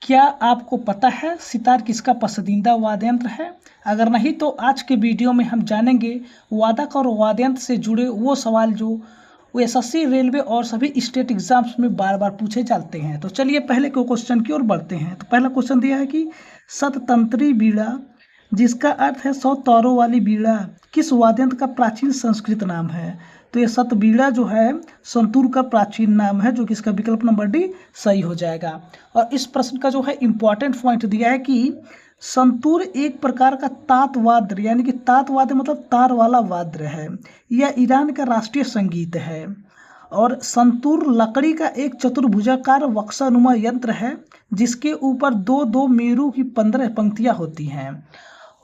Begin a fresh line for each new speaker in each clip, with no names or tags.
क्या आपको पता है सितार किसका पसंदीदा वाद्य यंत्र है? अगर नहीं तो आज के वीडियो में हम जानेंगे वादक और वाद्य यंत्र से जुड़े वो सवाल जो वो एसएससी, रेलवे और सभी स्टेट एग्जाम्स में बार बार पूछे जाते हैं। तो चलिए पहले के क्वेश्चन की ओर बढ़ते हैं। तो पहला क्वेश्चन दिया है कि शततंत्री बीड़ा, जिसका अर्थ है 100 तारों वाली बीड़ा, किस वाद्य यंत्र का प्राचीन संस्कृत नाम है? तो ये शतबीड़ा जो है संतूर का प्राचीन नाम है, जो कि इसका विकल्प नंबर डी सही हो जाएगा। और इस प्रश्न का जो है इंपॉर्टेंट पॉइंट दिया है कि संतूर एक प्रकार का तात वाद्य, यानी कि तात वाद्य मतलब तार वाला वाद्य है। यह ईरान का राष्ट्रीय संगीत है। और संतूर लकड़ी का एक चतुर्भुजाकार वक्सानुमा यंत्र है, जिसके ऊपर दो दो मेरू की 15 पंक्तियां होती हैं।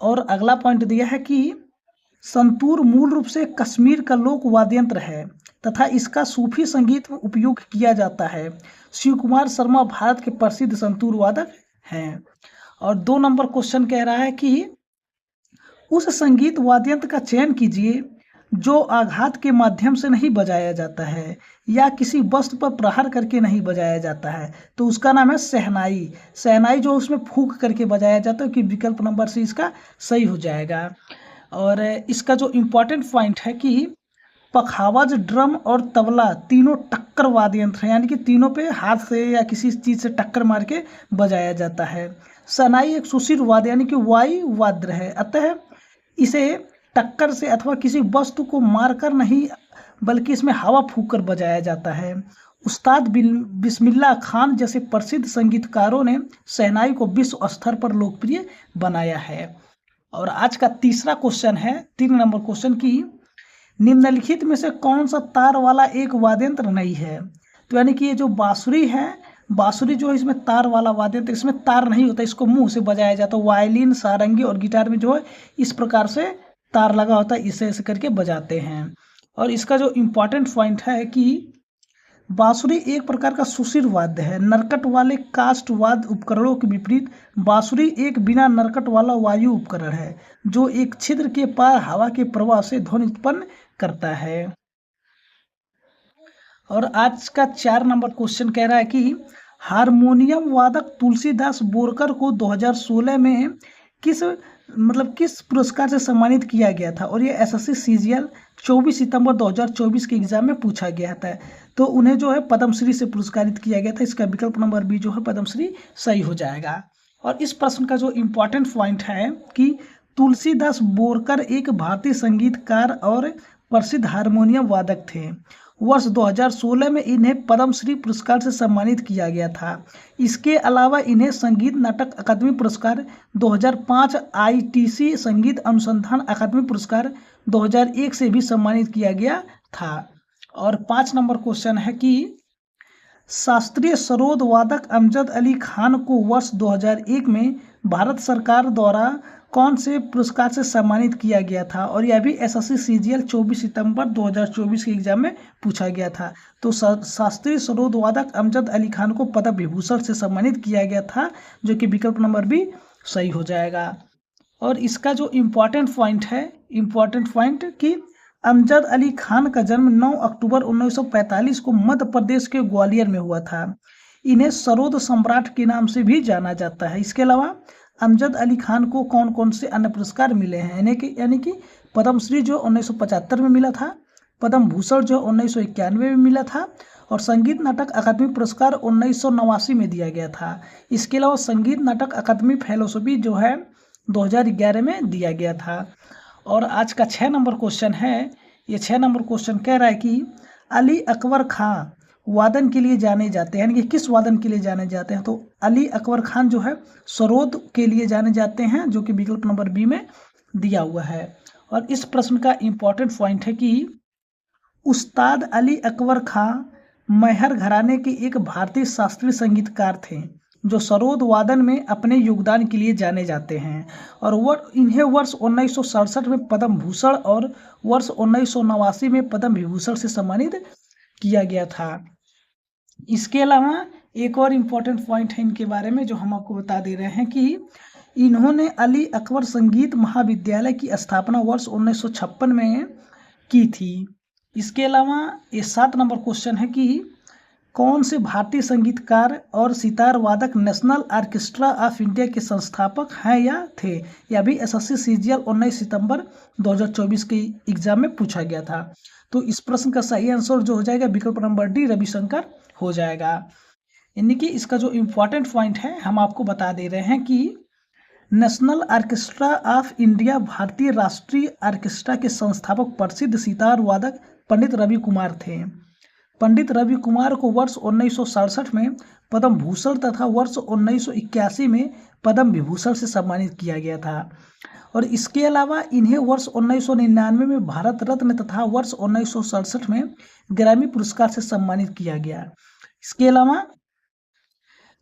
और अगला पॉइंट दिया है कि संतूर मूल रूप से कश्मीर का लोक वाद्य यंत्र है तथा इसका सूफी संगीत में उपयोग किया जाता है। शिव कुमार शर्मा भारत के प्रसिद्ध संतूर वादक हैं। और 2 नंबर क्वेश्चन कह रहा है कि उस संगीत वाद्य यंत्र का चयन कीजिए जो आघात के माध्यम से नहीं बजाया जाता है या किसी वस्तु पर प्रहार करके नहीं बजाया जाता है। तो उसका नाम है शहनाई। शहनाई जो उसमें फूंक करके बजाया जाता है, कि विकल्प नंबर सी इसका सही हो जाएगा। और इसका जो इम्पोर्टेंट पॉइंट है कि पखावज, ड्रम और तबला तीनों टक्कर वाद्य यंत्र हैं, यानी कि तीनों पे हाथ से या किसी चीज़ से टक्कर मार के बजाया जाता है। शहनाई एक सुशील वाद्य यानी कि वायु वाद्य है, अतः इसे टक्कर से अथवा किसी वस्तु को मारकर नहीं बल्कि इसमें हवा फूंक कर बजाया जाता है। उस्ताद बिस्मिल्लाह खान जैसे प्रसिद्ध संगीतकारों ने शहनाई को विश्व स्तर पर लोकप्रिय बनाया है। और आज का तीसरा क्वेश्चन है 3 नंबर क्वेश्चन की निम्नलिखित में से कौन सा तार वाला एक वाद्य यंत्र नहीं है? तो यानी कि ये जो बांसुरी है, बांसुरी जो है इसमें तार वाला वाद्य यंत्र, इसमें तार नहीं होता, इसको मुंह से बजाया जाता है। वायलिन, सारंगी और गिटार में जो है इस प्रकार से तार लगा होता है, इसे ऐसे करके बजाते हैं। और इसका जो इम्पोर्टेंट पॉइंट है कि बांसुरी एक प्रकार का सुशील वाद्य है। नरकट वाले काष्ठ वाद्य उपकरणों के विपरीत बांसुरी एक बिना नरकट वाला वायु उपकरण है, जो एक छिद्र के पार हवा के प्रवाह से ध्वनि उत्पन्न करता है। और आज का 4 नंबर क्वेश्चन कह रहा है कि हारमोनियम वादक तुलसीदास बोरकर को 2016 में किस पुरस्कार से सम्मानित किया गया था? और ये एसएससी सीजीएल 24 सितंबर 2024 के एग्जाम में पूछा गया था। तो उन्हें जो है पद्मश्री से पुरस्कारित किया गया था। इसका विकल्प नंबर बी जो है पद्मश्री सही हो जाएगा। और इस प्रश्न का जो इम्पोर्टेंट पॉइंट है कि तुलसीदास बोरकर एक भारतीय संगीतकार और प्रसिद्ध हारमोनियम वादक थे। वर्ष 2016 में इन्हें पद्मश्री पुरस्कार से सम्मानित किया गया था। इसके अलावा इन्हें संगीत नाटक अकादमी पुरस्कार 2005, आईटीसी संगीत अनुसंधान अकादमी पुरस्कार 2001 से भी सम्मानित किया गया था। और 5 नंबर क्वेश्चन है कि शास्त्रीय सरोद वादक अमजद अली खान को वर्ष 2001 में भारत सरकार द्वारा कौन से पुरस्कार से सम्मानित किया गया था? और यह भी एसएससी सीजीएल 24 सितंबर 2024 के एग्जाम में पूछा गया था। तो शास्त्रीय सरोद वादक अमजद अली खान को पद्म विभूषण से सम्मानित किया गया था, जो कि विकल्प नंबर भी सही हो जाएगा। और इसका जो इम्पोर्टेंट पॉइंट कि अमजद अली खान का जन्म 9 अक्टूबर 1945 को मध्य प्रदेश के ग्वालियर में हुआ था। इन्हें सरोद सम्राट के नाम से भी जाना जाता है। इसके अलावा अमजद अली खान को कौन कौन से अन्य पुरस्कार मिले हैं? यानी कि पद्मश्री जो 1975 में मिला था, पद्म भूषण जो 1991 में मिला था, और संगीत नाटक अकादमी पुरस्कार 1989 में दिया गया था। इसके अलावा संगीत नाटक अकादमी फेलोशिप जो है 2011 में दिया गया था। और आज का 6 नंबर क्वेश्चन है, ये 6 नंबर क्वेश्चन कह रहा है कि अली अकबर खां वादन के लिए जाने जाते हैं, यानी कि किस वादन के लिए जाने जाते हैं? तो अली अकबर खान जो है सरोद के लिए जाने जाते हैं, जो कि विकल्प नंबर बी में दिया हुआ है। और इस प्रश्न का इम्पोर्टेंट पॉइंट है कि उस्ताद अली अकबर खां मैहर घराने के एक भारतीय शास्त्रीय संगीतकार थे, जो सरोद वादन में अपने योगदान के लिए जाने जाते हैं। और इन्हें वर्ष 1967 में पद्म भूषण और वर्ष 1989 में पद्म विभूषण से सम्मानित किया गया था। इसके अलावा एक और इम्पोर्टेंट पॉइंट है इनके बारे में, जो हम आपको बता दे रहे हैं कि इन्होंने अली अकबर संगीत महाविद्यालय की स्थापना वर्ष 1956 में की थी। इसके अलावा ये 7 नंबर क्वेश्चन है कि कौन से भारतीय संगीतकार और सितार वादक नेशनल ऑर्केस्ट्रा ऑफ इंडिया के संस्थापक हैं या थे? यह भी एसएससी सीजीएल 19 सितंबर 2024 के एग्जाम में पूछा गया था। तो इस प्रश्न का सही आंसर जो हो जाएगा विकल्प नंबर डी रविशंकर हो जाएगा। यानी कि इसका जो इम्पोर्टेंट पॉइंट है हम आपको बता दे रहे हैं कि नेशनल ऑर्केस्ट्रा ऑफ इंडिया भारतीय राष्ट्रीय ऑर्केस्ट्रा के संस्थापक प्रसिद्ध सितार वादक पंडित रवि कुमार थे। पंडित रवि कुमार को वर्ष 1967 में पद्म भूषण तथा वर्ष 1981 में पद्म विभूषण से सम्मानित किया गया था और इसके अलावा इन्हें वर्ष 1999 में भारत रत्न तथा वर्ष 1967 में ग्रैमी पुरस्कार से सम्मानित किया गया। इसके अलावा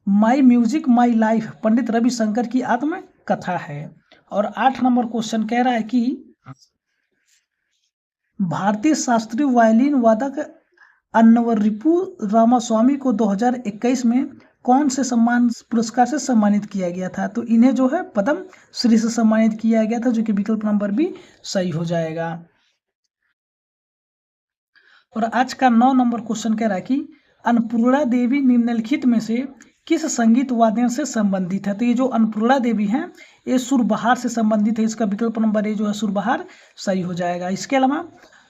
माई music my life Pandit Ravishankar की आत्म कथा है। और 8 नंबर क्वेश्चन कह रहा है कि भारतीय शास्त्रीय वायलिन वादक अन्नवरिपु रामास्वामी को 2021 में कौन से सम्मान पुरस्कार से सम्मानित किया गया था? तो इन्हें जो है पद्म श्री से सम्मानित किया गया था, जो कि विकल्प नंबर भी सही हो जाएगा। और आज का 9 नंबर क्वेश्चन कह रहा है कि अन्नपूर्णा देवी निम्नलिखित में से किस संगीत वाद्य से संबंधित है? तो ये जो अन्नपूर्णा देवी हैं ये सुरबहार से संबंधित है। इसका विकल्प नंबर ए जो है सुरबहार सही हो जाएगा। इसके अलावा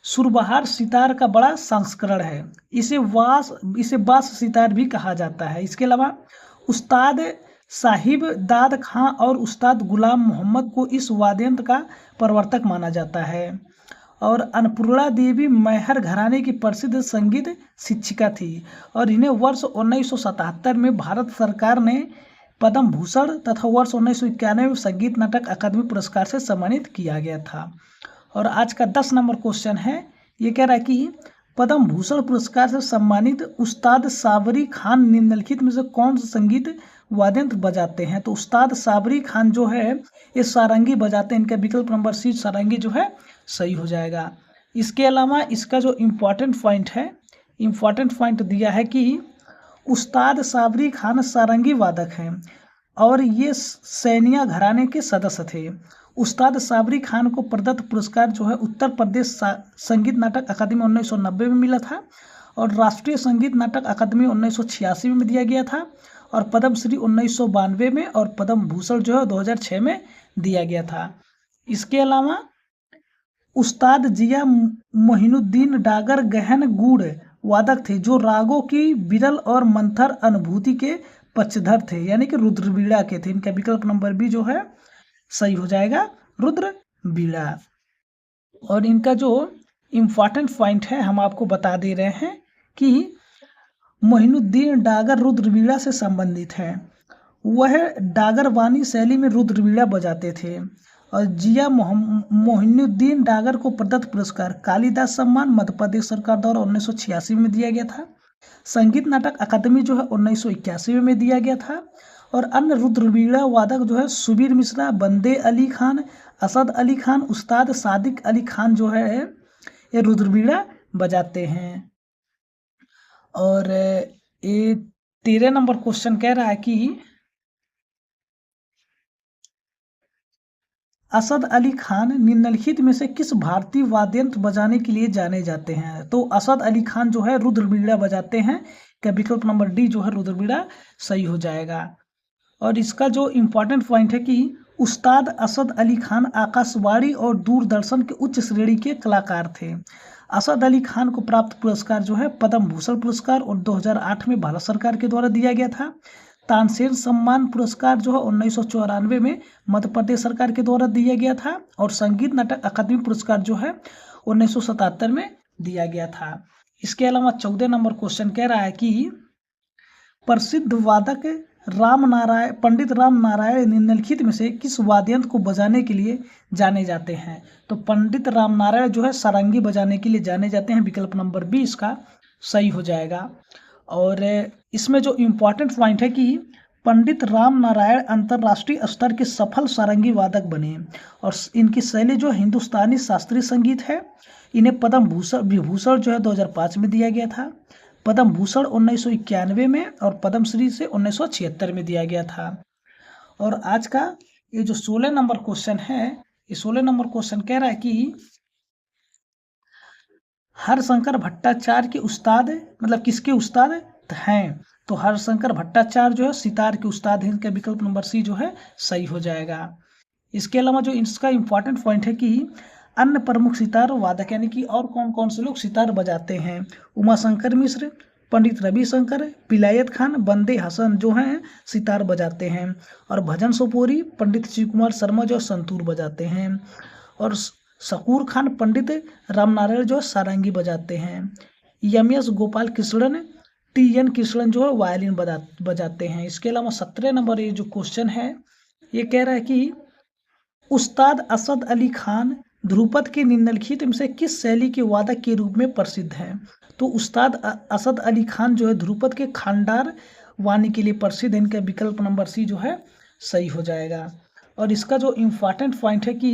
सुरबहार सितार का बड़ा संस्करण है, इसे बास सितार भी कहा जाता है। इसके अलावा उस्ताद साहिब दाद खां और उस्ताद गुलाम मोहम्मद को इस वाद्ययंत्र का प्रवर्तक माना जाता है। और अन्नपूर्णा देवी मैहर घराने की प्रसिद्ध संगीत शिक्षिका थी और इन्हें वर्ष 1977 में भारत सरकार ने पद्म भूषण तथा वर्ष 1991 में संगीत नाटक अकादमी पुरस्कार से सम्मानित किया गया था। और आज का 10 नंबर क्वेश्चन है, ये कह रहा है कि पद्म भूषण पुरस्कार से सम्मानित उस्ताद साबरी खान निम्नलिखित में से कौन सा संगीत वाद्ययंत्र बजाते हैं? तो उस्ताद साबरी खान जो है ये सारंगी बजाते हैं। इनका विकल्प नंबर सी सारंगी जो है सही हो जाएगा। इसके अलावा इसका जो इम्पोर्टेंट पॉइंट दिया है कि उस्ताद साबरी खान सारंगी वादक हैं और ये सैनिया घराने के सदस्य थे। उस्ताद साबरी खान को प्रदत्त पुरस्कार जो है उत्तर प्रदेश संगीत नाटक अकादमी 1990 में मिला था और राष्ट्रीय संगीत नाटक अकादमी 1986 में दिया गया था और पद्मश्री 1992 में और पद्म भूषण जो है 2006 में दिया गया था। इसके अलावा उस्ताद जिया मोहिनुद्दीन डागर गहन गूढ़ वादक थे जो रागों की विरल और मंथर अनुभूति के पक्षधर थे, यानी कि रुद्रवीणा के थे। इनका विकल्प नंबर बी जो है सही हो जाएगा, रुद्रवीणा। और इनका जो इम्पोर्टेंट पॉइंट है हम आपको बता दे रहे हैं कि मोहिनुद्दीन डागर रुद्रवीणा से संबंधित है। वह डागरवानी शैली में रुद्रवीणा बजाते थे और जिया मोहिनुद्दीन डागर को प्रदत्त पुरस्कार कालिदास सम्मान मध्य प्रदेश सरकार द्वारा 1986 में दिया गया था। संगीत नाटक अकादमी जो है 1981 में दिया गया था और अन्य रुद्रवीणा वादक जो है सुबीर मिश्रा, बंदे अली खान, असद अली खान, उस्ताद सादिक अली खान जो है ये रुद्रवीणा बजाते हैं। और ये 13 नंबर क्वेश्चन कह रहा है कि असद अली खान निम्नलिखित में से किस भारतीय वाद्ययंत्र बजाने के लिए जाने जाते हैं? तो असद अली खान जो है रुद्रवीणा बजाते हैं। का विकल्प नंबर डी जो है रुद्रवीणा सही हो जाएगा। और इसका जो इम्पोर्टेंट पॉइंट है कि उस्ताद असद अली खान आकाशवाणी और दूरदर्शन के उच्च श्रेणी के कलाकार थे। असद अली खान को प्राप्त पुरस्कार जो है पद्म भूषण पुरस्कार और 2008 में भारत सरकार के द्वारा दिया गया था। तानसेन सम्मान पुरस्कार जो है 1994 में मध्य प्रदेश सरकार के द्वारा दिया गया था और संगीत नाटक अकादमी पुरस्कार जो है 1977 में दिया गया था। इसके अलावा 14 नंबर क्वेश्चन कह रहा है कि प्रसिद्ध वादक पंडित राम नारायण निम्नलिखित में से किस वाद्ययंत्र को बजाने के लिए जाने जाते हैं? तो पंडित राम नारायण जो है सारंगी बजाने के लिए जाने जाते हैं। विकल्प नंबर बी इसका सही हो जाएगा। और इसमें जो इम्पोर्टेंट पॉइंट है कि पंडित राम नारायण अंतर्राष्ट्रीय स्तर के सफल सारंगी वादक बने और इनकी शैली जो हिंदुस्तानी शास्त्रीय संगीत है। इन्हें पद्म विभूषण जो है 2005 में दिया गया था, पद्म भूषण 1991 में और पद्मश्री से 1976 में दिया गया था। और आज का ये जो 16 नंबर क्वेश्चन है, ये 16 नंबर क्वेश्चन कह रहा है कि हरशंकर भट्टाचार्य के उस्ताद मतलब किसके उस्ताद हैं, तो हरिशंकर भट्टाचार्य जो है सितार के उस्ताद हैं। इनका विकल्प नंबर सी जो है सही हो जाएगा। इसके अलावा जो इसका इम्पोर्टेंट पॉइंट है कि अन्य प्रमुख सितार वादक यानी कि और कौन कौन से लोग सितार बजाते हैं। उमाशंकर मिश्र, पंडित रविशंकर, विलायत खान, बंदे हसन जो हैं सितार बजाते हैं। और भजन सोपोरी पंडित शिव कुमार शर्मा जो संतूर बजाते हैं। और शकूर खान पंडित रामनारायण जो सारंगी बजाते हैं। एस गोपाल कृष्णन, एन कृष्णन जो है वायलिन बजाते हैं। इसके अलावा 17 नंबर ये जो क्वेश्चन है ये कह रहा है कि उस्ताद असद अली खान ध्रुपद के निम्नलिखित में से किस शैली के वादक के रूप में प्रसिद्ध हैं। तो उस्ताद असद अली खान जो है ध्रुपद के खांडार वाणी के लिए प्रसिद्ध है। इनका विकल्प नंबर सी जो है सही हो जाएगा। और इसका जो इम्पॉर्टेंट पॉइंट है कि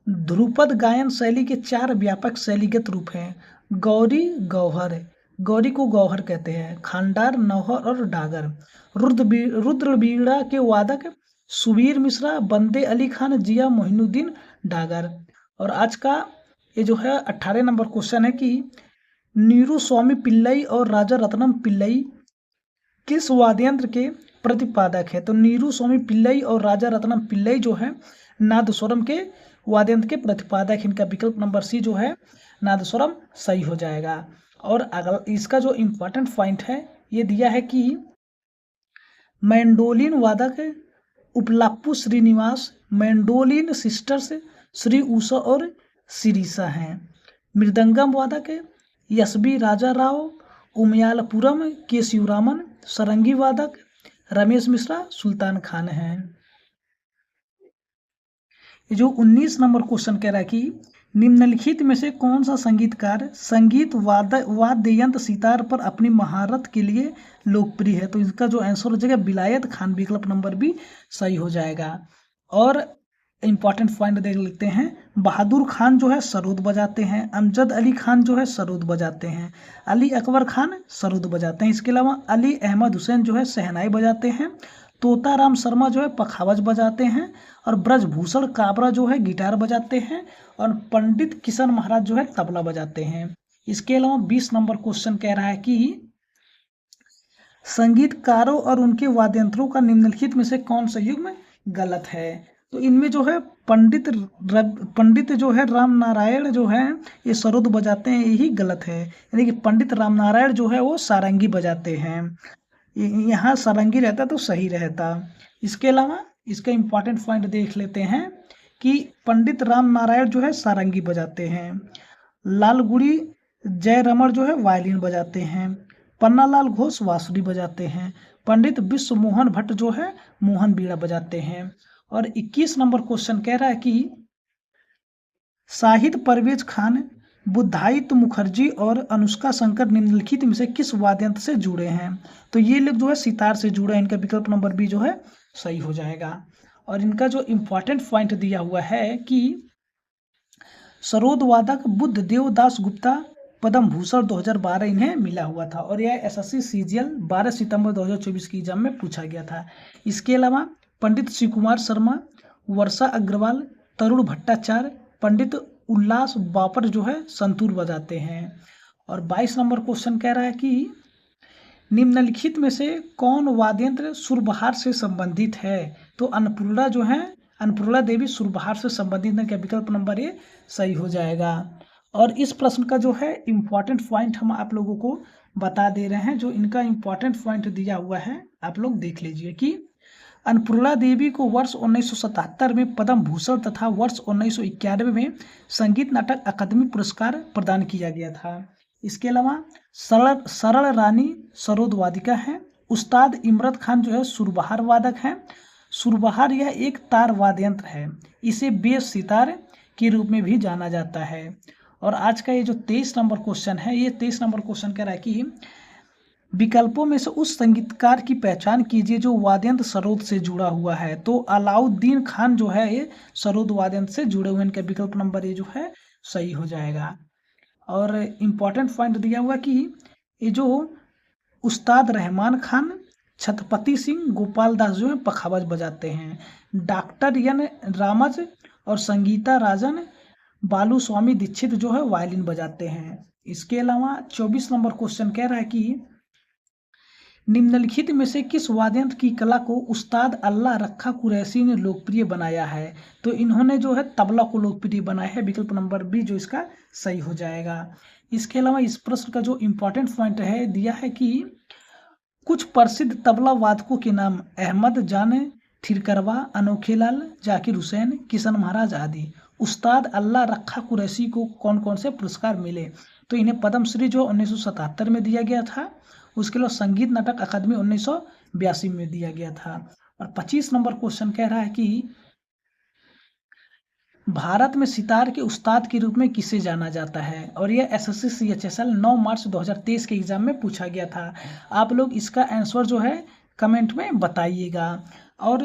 ध्रुपद गायन शैली के 4 व्यापक शैलीगत रूप हैं। गौरी गौहर, गौरी को गौहर कहते हैं, खांडार, नौहर और डागर। रुद्र बीड़ा के वादक सुबीर मिश्रा, बंदे अली खान, जिया मोहिनुद्दीन डागर। और आज का ये जो है 18 नंबर क्वेश्चन है कि नीरू स्वामी पिल्लई और राजा रत्नम पिल्लई किस वाद्ययंत्र के प्रतिपादक है। तो नीरू स्वामी पिल्लई और राजा रत्नम पिल्लई जो है नादस्वरम के वाद्ययंत्र के प्रतिपादक। इनका विकल्प नंबर सी जो है नादस्वरम सही हो जाएगा। और अगला इसका जो इम्पोर्टेंट पॉइंट है ये दिया है कि मैंडोलिन वादक उपलाप्पू श्रीनिवास, मैंडोलिन सिस्टर्स श्री उषा और शिरीषा हैं। मृदंगम वादक एसबी राजा राव, उमयालपुरम के शिवरामन, सरंगी वादक रमेश मिश्रा, सुल्तान खान हैं। ये जो 19 नंबर क्वेश्चन कह रहा है कि निम्नलिखित में से कौन सा संगीतकार संगीत वाद्य यंत्र सितार पर अपनी महारत के लिए लोकप्रिय है। तो इसका जो आंसर हो जाएगा विलायत खान, विकल्प नंबर भी सही हो जाएगा। और इम्पॉर्टेंट पॉइंट देख लेते हैं। बहादुर खान जो है सरोद बजाते हैं, अमजद अली खान जो है सरोद बजाते हैं, अली अकबर खान सरोद बजाते हैं। इसके अलावा अली अहमद हुसैन जो है शहनाई बजाते हैं, तोताराम शर्मा जो है पखावज बजाते हैं, और ब्रजभूषण काबरा जो है गिटार बजाते हैं, और पंडित किशन महाराज जो है तबला बजाते हैं। इसके अलावा 20 नंबर क्वेश्चन कह रहा है कि संगीतकारों और उनके वाद्ययंत्रों का निम्नलिखित में से कौन सा युग्म गलत है। तो इनमें जो है पंडित जो है राम नारायण जो है ये सरोद बजाते हैं, यही गलत है। यानी कि पंडित राम नारायण जो है वो सारंगी बजाते हैं, यहाँ सारंगी रहता तो सही रहता। इसके अलावा इसका इम्पॉर्टेंट पॉइंट देख लेते हैं कि पंडित राम नारायण जो है सारंगी बजाते हैं, लालगुड़ी जयरमण जो है वायलिन बजाते हैं, पन्नालाल घोष बांसुरी बजाते हैं, पंडित विश्व मोहन भट्ट जो है मोहन बीड़ा बजाते हैं। और 21 नंबर क्वेश्चन कह रहा है कि शाहिद परवेज खान, बुद्धायित मुखर्जी और अनुष्का शंकर निम्नलिखित में से किस वाद्ययंत्र से जुड़े हैं। तो ये लोग जो है सितार से जुड़े हैं। इनका विकल्प नंबर बी जो है सही हो जाएगा। और इनका जो इम्पोर्टेंट पॉइंट दिया हुआ है कि सरोद वादक बुद्धदेव दास गुप्ता पद्म भूषण 2012 इन्हें मिला हुआ था। और यह एसएससी सीजीएल 12 सितंबर 2024 की एग्जाम में पूछा गया था। इसके अलावा पंडित शिव कुमार शर्मा, वर्षा अग्रवाल, तरुण भट्टाचार्य, पंडित उल्लास बापर जो है संतूर बजाते हैं। और 22 नंबर क्वेश्चन कह रहा है कि निम्नलिखित में से कौन वाद्ययंत्र सुरबहार से संबंधित है। तो अन्नपूर्णा जो है अन्नपूर्णा देवी सुरबहार से संबंधित है। क्या विकल्प नंबर ए सही हो जाएगा। और इस प्रश्न का जो है इम्पॉर्टेंट पॉइंट हम आप लोगों को बता दे रहे हैं। जो इनका इम्पॉर्टेंट पॉइंट दिया हुआ है आप लोग देख लीजिए कि अन्नपूर्णा देवी को वर्ष 1977 में पद्म भूषण तथा वर्ष 1991 में संगीत नाटक अकादमी पुरस्कार प्रदान किया गया था। इसके अलावा सरल रानी सरोद वादिका है। उस्ताद इमरत खान जो है सुरबहार वादक हैं। सुरबहार यह एक तार वाद्ययंत्र है, इसे बेस सितार के रूप में भी जाना जाता है। और आज का ये जो 23 नंबर क्वेश्चन है, ये 23 नंबर क्वेश्चन कह रहा है कि विकल्पों में से उस संगीतकार की पहचान कीजिए जो वाद्ययंत्र सरोद से जुड़ा हुआ है। तो अलाउद्दीन खान जो है ये सरोद वाद्ययंत्र से जुड़े हुए। इनका विकल्प नंबर ये जो है सही हो जाएगा। और इम्पॉर्टेंट पॉइंट दिया हुआ कि ये जो उस्ताद रहमान खान, छत्रपति सिंह, गोपाल दास जो है पखावज बजाते हैं, डॉक्टर एन रामज और संगीता राजन, बालू स्वामी दीक्षित जो है वायलिन बजाते हैं। इसके अलावा 24 नंबर क्वेश्चन कह रहा है कि निम्नलिखित में से किस वाद्ययंत्र की कला को उस्ताद अल्लाह रखा कुरैशी ने लोकप्रिय बनाया है? तो इन्होंने जो है तबला को लोकप्रिय बनाया है। विकल्प नंबर बी जो इसका सही हो जाएगा। इसके अलावा इस प्रश्न का जो इम्पोर्टेंट पॉइंट है दिया है कि कुछ प्रसिद्ध तबला वादकों के नाम अहमद जान ठिरकरवा, अनोखेलाल, जाकिर हुसैन, किशन महाराज आदि। उस्ताद अल्लाह रखा कुरैशी को कौन कौन से पुरस्कार मिले? तो इन्हें पद्मश्री जो 1977 में दिया गया था, उसके अलावा संगीत नाटक अकादमी 1982 में दिया गया था। और 25 नंबर क्वेश्चन कह रहा है कि भारत में सितार के उस्ताद के रूप में किसे जाना जाता है? और यह एसएससी CHSL 9 मार्च 2023 के एग्जाम में पूछा गया था। आप लोग इसका आंसर जो है कमेंट में बताइएगा। और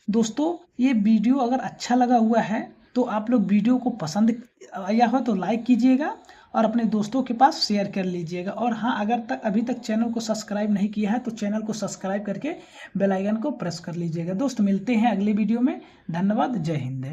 दोस्तों ये वीडियो अगर अच्छा लगा हुआ है तो आप लोग वीडियो को पसंद आया हो तो लाइक कीजिएगा और अपने दोस्तों के पास शेयर कर लीजिएगा। और हाँ, अगर अभी तक चैनल को सब्सक्राइब नहीं किया है तो चैनल को सब्सक्राइब करके बेल आइकन को प्रेस कर लीजिएगा। दोस्त मिलते हैं अगले वीडियो में। धन्यवाद। जय हिंद।